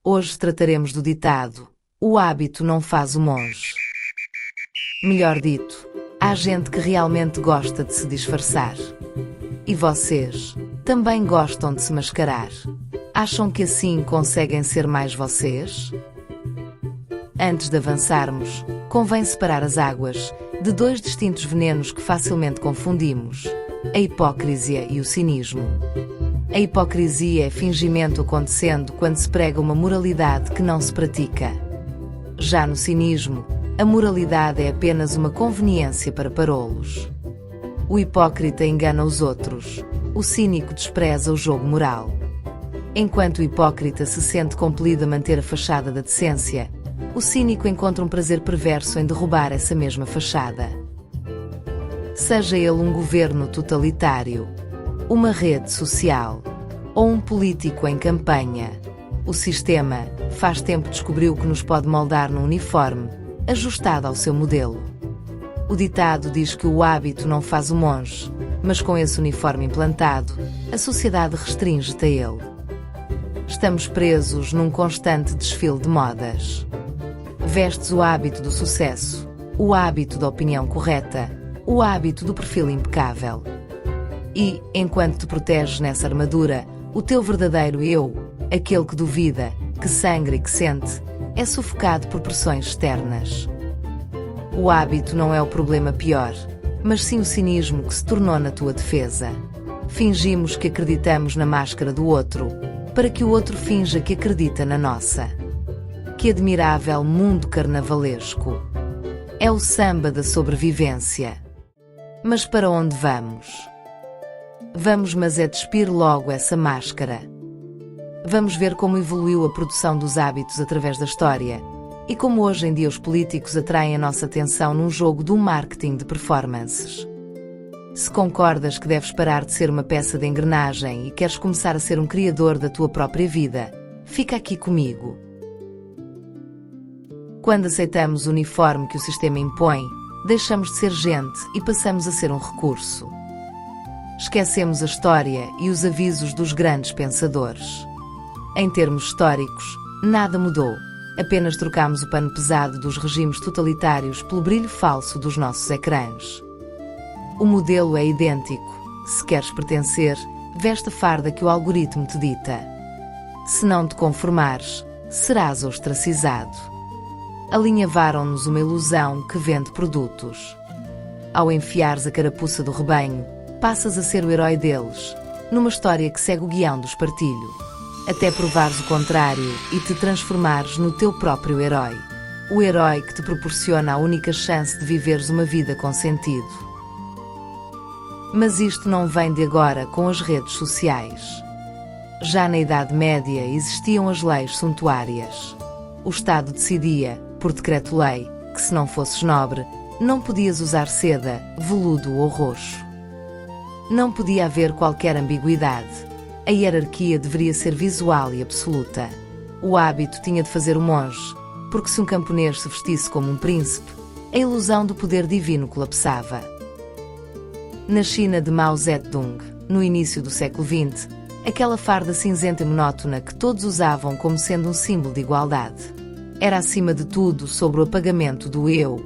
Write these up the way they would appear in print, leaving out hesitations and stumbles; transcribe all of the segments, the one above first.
Hoje trataremos do ditado: o hábito não faz o monge. Melhor dito, há gente que realmente gosta de se disfarçar. E vocês, também gostam de se mascarar? Acham que assim conseguem ser mais vocês? Antes de avançarmos, convém separar as águas de dois distintos venenos que facilmente confundimos: a hipocrisia e o cinismo. A hipocrisia é fingimento acontecendo quando se prega uma moralidade que não se pratica. Já no cinismo, a moralidade é apenas uma conveniência para parolos. O hipócrita engana os outros, o cínico despreza o jogo moral. Enquanto o hipócrita se sente compelido a manter a fachada da decência, o cínico encontra um prazer perverso em derrubar essa mesma fachada. Seja ele um governo totalitário, uma rede social ou um político em campanha, o sistema faz tempo descobriu que nos pode moldar num uniforme, ajustado ao seu modelo. O ditado diz que o hábito não faz o monge, mas com esse uniforme implantado, a sociedade restringe-te a ele. Estamos presos num constante desfile de modas. Vestes o hábito do sucesso, o hábito da opinião correta, o hábito do perfil impecável. E, enquanto te proteges nessa armadura, o teu verdadeiro eu, aquele que duvida, que sangra e que sente, é sufocado por pressões externas. O hábito não é o problema pior, mas sim o cinismo que se tornou na tua defesa. Fingimos que acreditamos na máscara do outro, para que o outro finja que acredita na nossa. Que admirável mundo carnavalesco! É o samba da sobrevivência. Mas para onde vamos? Vamos, mas é despir logo essa máscara. Vamos ver como evoluiu a produção dos hábitos através da história e como hoje em dia os políticos atraem a nossa atenção num jogo do marketing de performances. Se concordas que deves parar de ser uma peça de engrenagem e queres começar a ser um criador da tua própria vida, fica aqui comigo. Quando aceitamos o uniforme que o sistema impõe, deixamos de ser gente e passamos a ser um recurso. Esquecemos a história e os avisos dos grandes pensadores. Em termos históricos, nada mudou, apenas trocamos o pano pesado dos regimes totalitários pelo brilho falso dos nossos ecrãs. O modelo é idêntico. Se queres pertencer, veste a farda que o algoritmo te dita. Se não te conformares, serás ostracizado. Alinhavaram-nos uma ilusão que vende produtos. Ao enfiares a carapuça do rebanho, passas a ser o herói deles, numa história que segue o guião do espartilho, até provares o contrário e te transformares no teu próprio herói. O herói que te proporciona a única chance de viveres uma vida com sentido. Mas isto não vem de agora com as redes sociais. Já na Idade Média existiam as leis suntuárias. O Estado decidia, por decreto-lei, que se não fosses nobre, não podias usar seda, veludo ou roxo. Não podia haver qualquer ambiguidade. A hierarquia deveria ser visual e absoluta. O hábito tinha de fazer o monge, porque se um camponês se vestisse como um príncipe, a ilusão do poder divino colapsava. Na China de Mao Zedong, no início do século XX, aquela farda cinzenta e monótona que todos usavam como sendo um símbolo de igualdade, era acima de tudo sobre o apagamento do eu.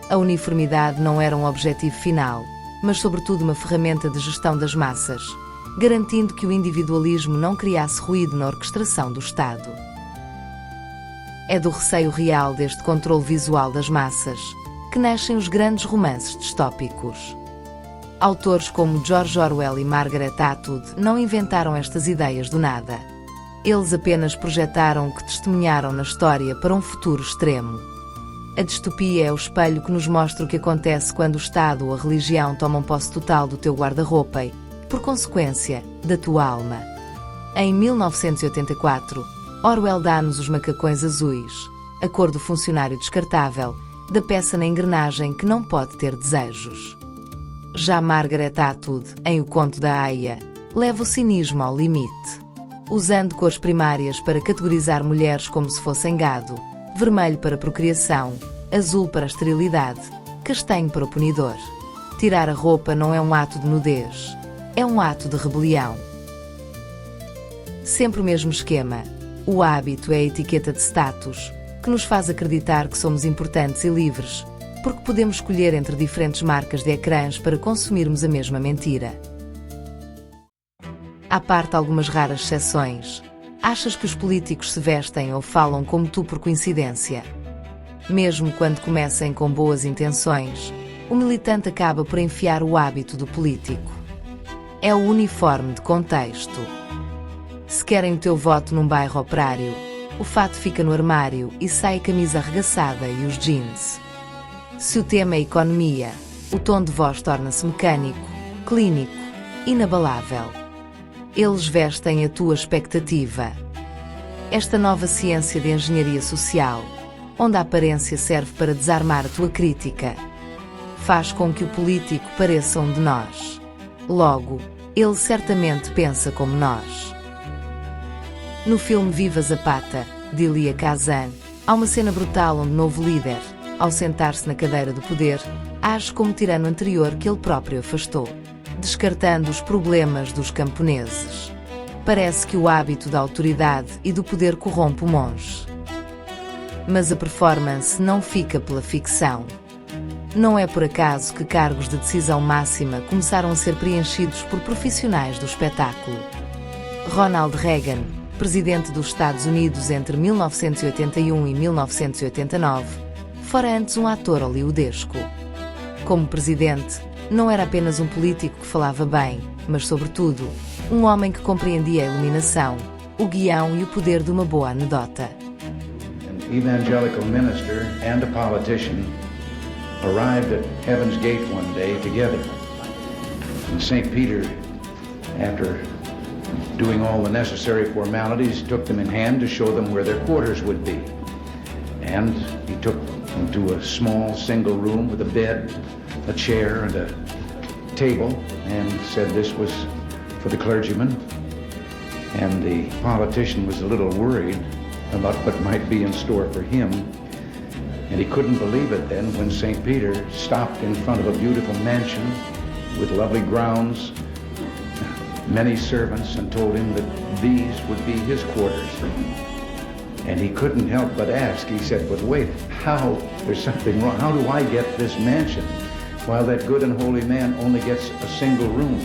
A uniformidade não era um objetivo final, mas sobretudo uma ferramenta de gestão das massas, garantindo que o individualismo não criasse ruído na orquestração do Estado. É do receio real deste controle visual das massas que nascem os grandes romances distópicos. Autores como George Orwell e Margaret Atwood não inventaram estas ideias do nada. Eles apenas projetaram o que testemunharam na história para um futuro extremo. A distopia é o espelho que nos mostra o que acontece quando o Estado ou a religião tomam posse total do teu guarda-roupa e, por consequência, da tua alma. Em 1984, Orwell dá-nos os macacões azuis, a cor do funcionário descartável, da peça na engrenagem que não pode ter desejos. Já Margaret Atwood, em O Conto da Aia, leva o cinismo ao limite. Usando cores primárias para categorizar mulheres como se fossem gado, vermelho para procriação, azul para a esterilidade, castanho para o punidor. Tirar a roupa não é um ato de nudez, é um ato de rebelião. Sempre o mesmo esquema. O hábito é a etiqueta de status, que nos faz acreditar que somos importantes e livres, porque podemos escolher entre diferentes marcas de ecrãs para consumirmos a mesma mentira. À parte algumas raras exceções, achas que os políticos se vestem ou falam como tu por coincidência? Mesmo quando comecem com boas intenções, o militante acaba por enfiar o hábito do político. É o uniforme de contexto. Se querem o teu voto num bairro operário, o fato fica no armário e sai a camisa arregaçada e os jeans. Se o tema é economia, o tom de voz torna-se mecânico, clínico, inabalável. Eles vestem a tua expectativa. Esta nova ciência de engenharia social, onde a aparência serve para desarmar a tua crítica, faz com que o político pareça um de nós. Logo, ele certamente pensa como nós. No filme Viva Zapata, de Elia Kazan, há uma cena brutal onde o novo líder, ao sentar-se na cadeira do poder, age como o tirano anterior que ele próprio afastou, descartando os problemas dos camponeses. Parece que o hábito da autoridade e do poder corrompe o monge. Mas a performance não fica pela ficção. Não é por acaso que cargos de decisão máxima começaram a ser preenchidos por profissionais do espetáculo. Ronald Reagan, presidente dos Estados Unidos entre 1981 e 1989, fora antes um ator hollywoodesco. Como presidente, não era apenas um político que falava bem, mas, sobretudo, um homem que compreendia a iluminação, o guião e o poder de uma boa anedota. An evangelical minister and a politician arrived at Heaven's Gate one day together. And St. Peter, after doing all the necessary formalities, took them in hand to show them where their quarters would be. And he took them to a small single room with a bed, a chair, and a table, and said this was for the clergyman. And the politician was a little worried about what might be in store for him. And he couldn't believe it then when St. Peter stopped in front of a beautiful mansion with lovely grounds, many servants, and told him that these would be his quarters. And he couldn't help but ask, he said, but wait, how, there's something wrong, how do I get this mansion while that good and holy man only gets a single room?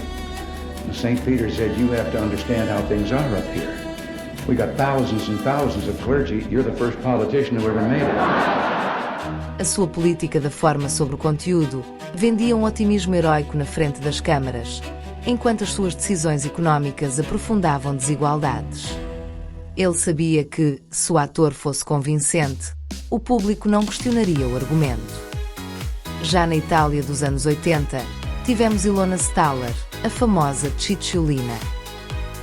And St. Peter said, you have to understand how things are up here. We got thousands and thousands of clergy, you're the first politician who ever made it. A sua política da forma sobre o conteúdo vendia um otimismo heróico na frente das câmaras, enquanto as suas decisões económicas aprofundavam desigualdades. Ele sabia que, se o ator fosse convincente, o público não questionaria o argumento. Já na Itália dos anos 80, tivemos Ilona Staller, a famosa Cicciolina,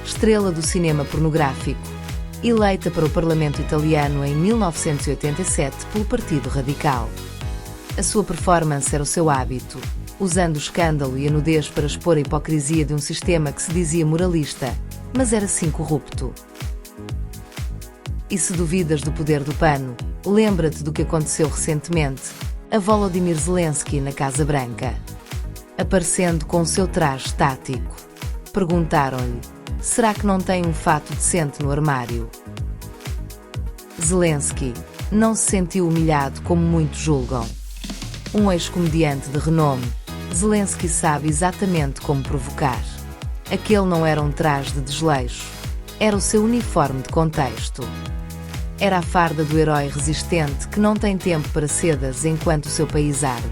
estrela do cinema pornográfico, eleita para o Parlamento italiano em 1987 pelo Partido Radical. A sua performance era o seu hábito, usando o escândalo e a nudez para expor a hipocrisia de um sistema que se dizia moralista, mas era sim corrupto. E se duvidas do poder do pano, lembra-te do que aconteceu recentemente a Volodymyr Zelensky na Casa Branca. Aparecendo com o seu traje tático, perguntaram-lhe: será que não tem um fato decente no armário? Zelensky não se sentiu humilhado como muitos julgam. Um ex-comediante de renome, Zelensky sabe exatamente como provocar. Aquele não era um traje de desleixo, era o seu uniforme de contexto. Era a farda do herói resistente que não tem tempo para sedas enquanto o seu país arde.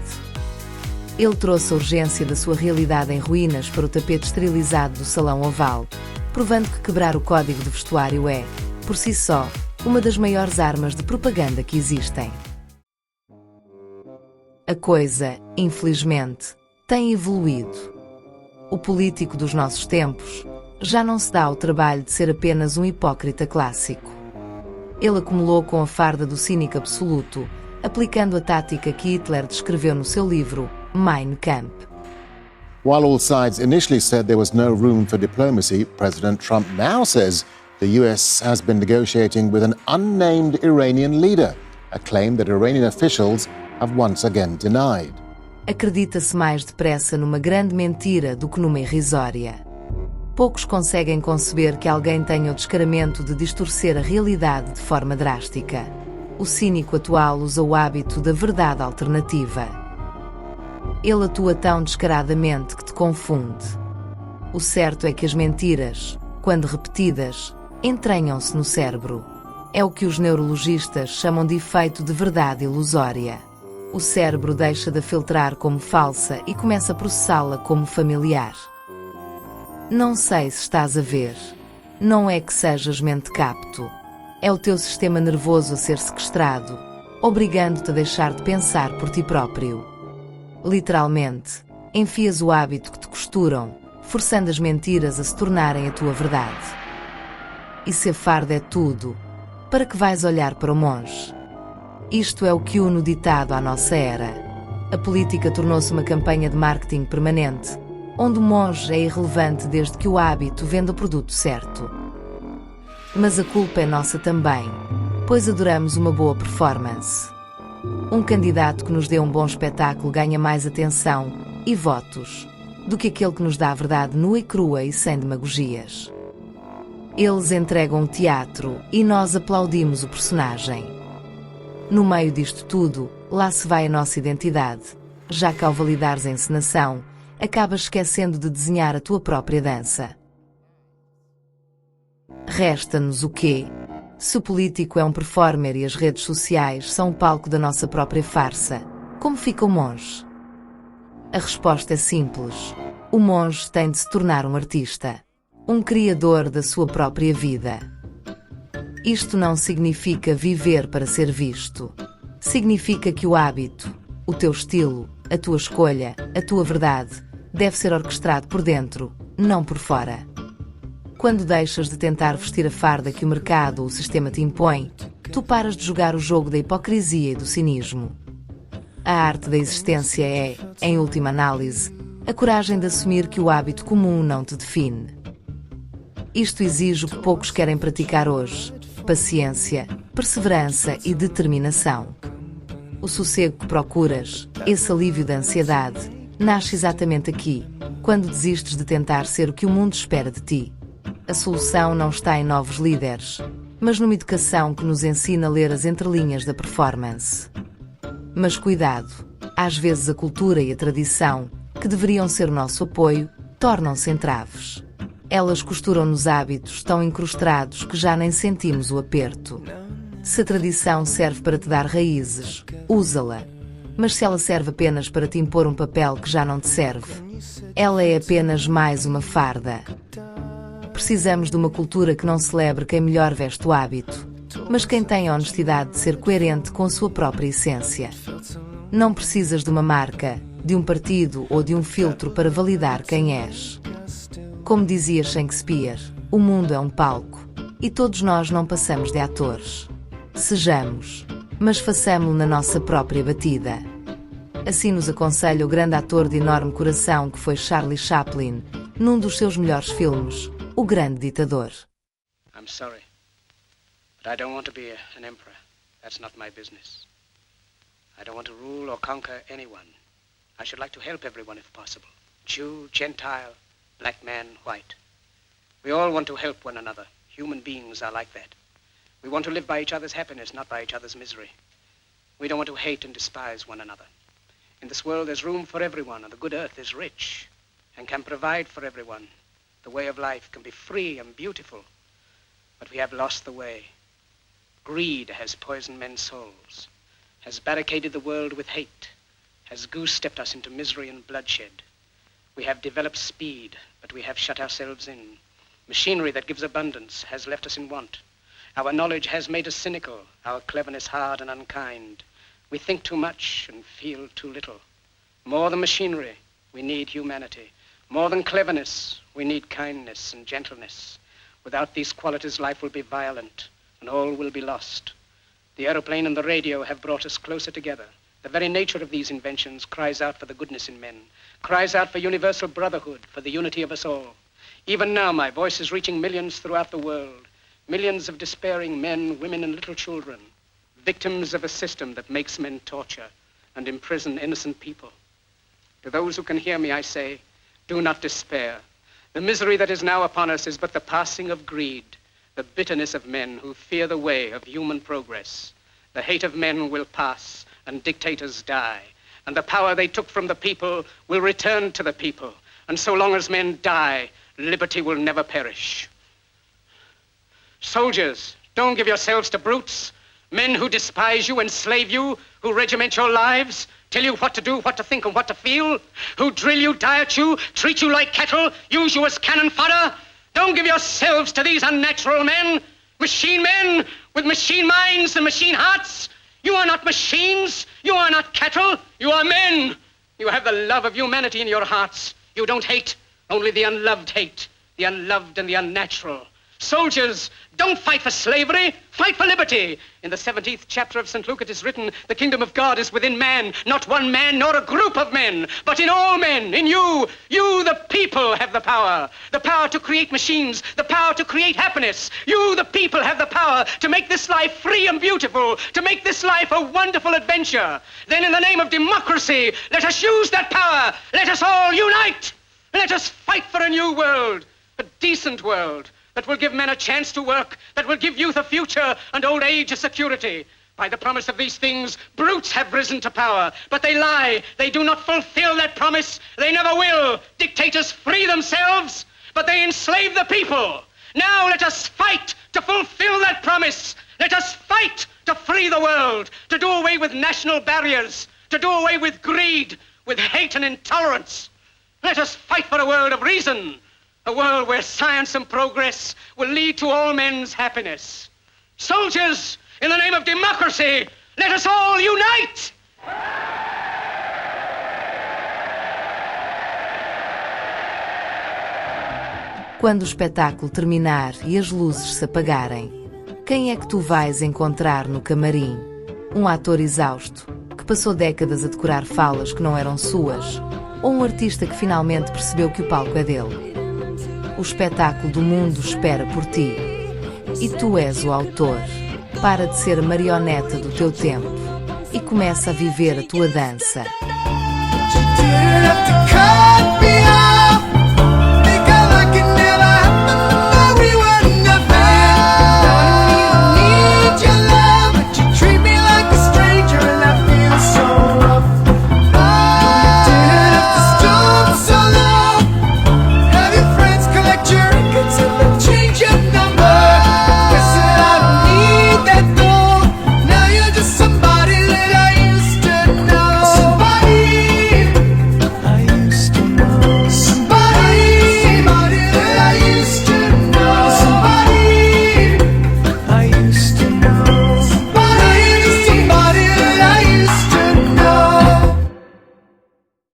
Ele trouxe a urgência da sua realidade em ruínas para o tapete esterilizado do Salão Oval, provando que quebrar o código de vestuário é, por si só, uma das maiores armas de propaganda que existem. A coisa, infelizmente, tem evoluído. O político dos nossos tempos já não se dá ao trabalho de ser apenas um hipócrita clássico. Ele acumulou com a farda do cínico absoluto, aplicando a tática que Hitler descreveu no seu livro Mein Kampf. While all sides initially said there was no room for diplomacy, President Trump now says the US has been negotiating with an unnamed Iranian leader, a claim that Iranian officials have once again denied. Acredita-se mais depressa numa grande mentira do que numa irrisória. Poucos conseguem conceber que alguém tenha o descaramento de distorcer a realidade de forma drástica. O cínico atual usa o hábito da verdade alternativa. Ele atua tão descaradamente que te confunde. O certo é que as mentiras, quando repetidas, entranham-se no cérebro. É o que os neurologistas chamam de efeito de verdade ilusória. O cérebro deixa de a filtrar como falsa e começa a processá-la como familiar. Não sei se estás a ver. Não é que sejas mentecapto. É o teu sistema nervoso a ser sequestrado, obrigando-te a deixar de pensar por ti próprio. Literalmente, enfias o hábito que te costuram, forçando as mentiras a se tornarem a tua verdade. E se a farda é tudo, para que vais olhar para o monge? Isto é o que une o ditado à nossa era. A política tornou-se uma campanha de marketing permanente, onde o monge é irrelevante desde que o hábito venda o produto certo. Mas a culpa é nossa também, pois adoramos uma boa performance. Um candidato que nos dê um bom espetáculo ganha mais atenção e votos do que aquele que nos dá a verdade nua e crua e sem demagogias. Eles entregam o teatro e nós aplaudimos o personagem. No meio disto tudo, lá se vai a nossa identidade, já que ao validares a encenação, acabas esquecendo de desenhar a tua própria dança. Resta-nos o quê? Se o político é um performer e as redes sociais são o palco da nossa própria farsa, como fica o monge? A resposta é simples. O monge tem de se tornar um artista, um criador da sua própria vida. Isto não significa viver para ser visto. Significa que o hábito, o teu estilo, a tua escolha, a tua verdade, deve ser orquestrado por dentro, não por fora. Quando deixas de tentar vestir a farda que o mercado ou o sistema te impõe, tu paras de jogar o jogo da hipocrisia e do cinismo. A arte da existência é, em última análise, a coragem de assumir que o hábito comum não te define. Isto exige o que poucos querem praticar hoje: paciência, perseverança e determinação. O sossego que procuras, esse alívio da ansiedade, nasce exatamente aqui, quando desistes de tentar ser o que o mundo espera de ti. A solução não está em novos líderes, mas numa educação que nos ensina a ler as entrelinhas da performance. Mas cuidado, às vezes a cultura e a tradição, que deveriam ser o nosso apoio, tornam-se entraves. Elas costuram-nos hábitos tão incrustados que já nem sentimos o aperto. Se a tradição serve para te dar raízes, usa-la. Mas se ela serve apenas para te impor um papel que já não te serve, ela é apenas mais uma farda. Precisamos de uma cultura que não celebre quem melhor veste o hábito, mas quem tem a honestidade de ser coerente com a sua própria essência. Não precisas de uma marca, de um partido ou de um filtro para validar quem és. Como dizia Shakespeare, o mundo é um palco, e todos nós não passamos de atores. Sejamos, mas façamo-lo na nossa própria batida. Assim nos aconselha o grande ator de enorme coração que foi Charlie Chaplin, num dos seus melhores filmes, O Grande Ditador. I'm sorry, but I don't want to be an emperor. That's not my business. I don't want to rule or conquer anyone. I should like to help everyone if possible. Jew, Gentile, black man, white. We all want to help one another. Human beings are like that. We want to live by each other's happiness, not by each other's misery. We don't want to hate and despise one another. In this world there's room for everyone, and the good earth is rich and can provide for everyone. The way of life can be free and beautiful, but we have lost the way. Greed has poisoned men's souls, has barricaded the world with hate, has goose-stepped us into misery and bloodshed. We have developed speed, but we have shut ourselves in. Machinery that gives abundance has left us in want. Our knowledge has made us cynical, our cleverness hard and unkind. We think too much and feel too little. More than machinery, we need humanity. More than cleverness, we need kindness and gentleness. Without these qualities, life will be violent, and all will be lost. The aeroplane and the radio have brought us closer together. The very nature of these inventions cries out for the goodness in men, cries out for universal brotherhood, for the unity of us all. Even now, my voice is reaching millions throughout the world, millions of despairing men, women, and little children, victims of a system that makes men torture and imprison innocent people. To those who can hear me, I say, do not despair. The misery that is now upon us is but the passing of greed, the bitterness of men who fear the way of human progress. The hate of men will pass, and dictators die, and the power they took from the people will return to the people. And so long as men die, liberty will never perish. Soldiers, don't give yourselves to brutes, men who despise you, enslave you, who regiment your lives, tell you what to do, what to think, and what to feel, who drill you, diet you, treat you like cattle, use you as cannon fodder. Don't give yourselves to these unnatural men with machine minds and machine hearts. You are not machines. You are not cattle. You are men. You have the love of humanity in your hearts. You don't hate, only the unloved hate, the unloved and the unnatural. Soldiers, don't fight for slavery, fight for liberty. In the 17th chapter of St. Luke it is written, the kingdom of God is within man, not one man nor a group of men, but in all men, in you. You, the people, have the power to create machines, the power to create happiness. You, the people, have the power to make this life free and beautiful, to make this life a wonderful adventure. Then in the name of democracy, let us use that power. Let us all unite. Let us fight for a new world, a decent world, that will give men a chance to work, that will give youth a future and old age a security. By the promise of these things, brutes have risen to power, but they lie. They do not fulfill that promise. They never will. Dictators free themselves, but they enslave the people. Now let us fight to fulfill that promise. Let us fight to free the world, to do away with national barriers, to do away with greed, with hate and intolerance. Let us fight for a world of reason, a world where science and progress will lead to all men's happiness. Soldiers, in the name of democracy, let us all unite! Quando o espetáculo terminar e as luzes se apagarem, quem é que tu vais encontrar no camarim? Um ator exausto, que passou décadas a decorar falas que não eram suas, ou um artista que finalmente percebeu que o palco é dele? O espetáculo do mundo espera por ti. E tu és o autor. Para de ser marioneta do teu tempo e começa a viver a tua dança.